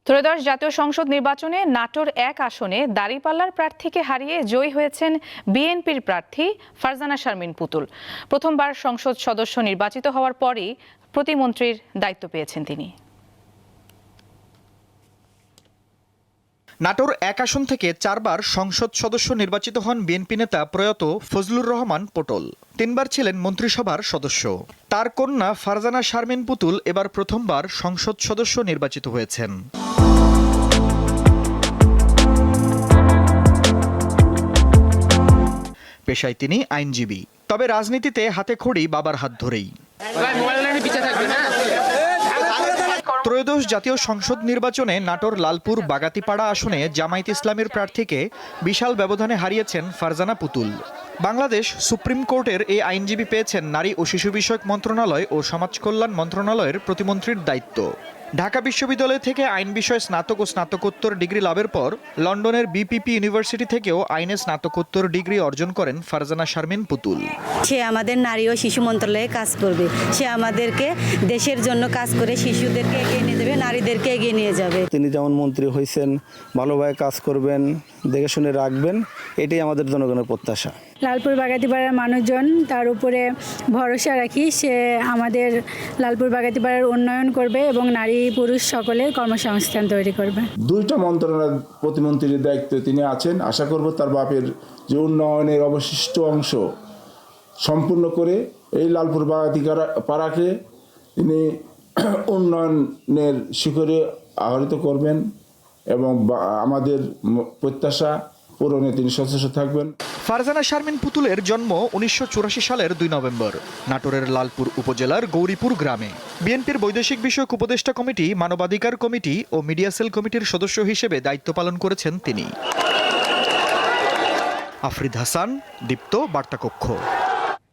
ত্রয়োদশ জাতীয় সংসদ নির্বাচনে নাটোর ১ আসনে দাঁড়িপাল্লার প্রার্থীকে হারিয়ে জয়ী হয়েছেন বিএনপির প্রার্থী ফারজানা শারমিন পুতুল। প্রথমবার সংসদ সদস্য নির্বাচিত হওয়ার পরই প্রতিমন্ত্রীর দায়িত্ব পেয়েছেন তিনি। নাটোর ১ আসন থেকে ৪ বার সংসদ সদস্য নির্বাচিত হন বিএনপি নেতা প্রয়াত ফজলুর রহমান পটল। ৩ বার ছিলেন মন্ত্রিসভার সদস্য। তার কন্যা ফারজানা শারমিন পুতুল এবার প্রথমবার সংসদ সদস্য নির্বাচিত হয়েছেন। পেশায় তিনি আইনজীবী, তবে রাজনীতিতে হাতে খড়ি বাবার হাত ধরেই। ত্রয়োদশ জাতীয় সংসদ নির্বাচনে নাটোর লালপুর বাগাতিপাড়া আসনে জামায়াত ইসলামীর প্রার্থীকে বিশাল ব্যবধানে হারিয়েছেন ফারজানা পুতুল। বাংলাদেশ সুপ্রিম কোর্টের এই আইনজীবী পেয়েছেন নারী ও শিশু বিষয়ক মন্ত্রণালয় ও সমাজ কল্যাণ মন্ত্রণালয়ের প্রতিমন্ত্রীর দায়িত্ব। ঢাকা বিশ্ববিদ্যালয় থেকে আইন বিষয়ে স্নাতক ও স্নাতকোত্তর ডিগ্রি লাভের পর লন্ডনের বিপিপি ইউনিভার্সিটি থেকেও আইনে স্নাতকোত্তর ডিগ্রি অর্জন করেন ফারজানা শারমিন পুতুল। সে আমাদের নারী ও শিশু মন্ত্রণালয়ে কাজ করবে। সে আমাদেরকে দেশের জন্য কাজ করে শিশুদেরকে এগিয়ে নিয়ে যাবে, নারীদেরকে এগিয়ে নিয়ে যাবে। তিনি যেমন মন্ত্রী হয়েছেন, ভালোভাবে কাজ করবেন, দেখে শুনে রাখবেন, এটাই আমাদের জনগণের প্রত্যাশা। লালপুর বাগাতিপাড়ার মানুষজন তার উপরে ভরসা রাখি, সে আমাদের লালপুর বাগাতিপাড়ার উন্নয়ন করবে এবং নারী পুরুষ সকলের কর্মসংস্থান তৈরি করবে। 2টা মন্ত্রণালয়ের প্রতিমন্ত্রীর দায়িত্বে তিনি আছেন। আশা করব তার বাপের যে উন্নয়নের অবশিষ্ট অংশ সম্পূর্ণ করে এই লালপুর বাগাতিপাড়াকে তিনি উন্নয়নের শিখরে আহরিত করবেন এবং আমাদের প্রত্যাশা পূরণে তিনি সচেষ্ট থাকবেন। ফারজানা শারমিন পুতুলের জন্ম 1984 সালের 2 নভেম্বর নাটোরের লালপুর উপজেলার গৌরীপুর গ্রামে। বিএনপির বৈদেশিক বিষয়ক উপদেষ্টা কমিটি, মানবাধিকার কমিটি ও মিডিয়া সেল কমিটির সদস্য হিসেবে দায়িত্ব পালন করেছেন তিনি। আফরিদ হাসান, দীপ্ত বার্তা কক্ষ।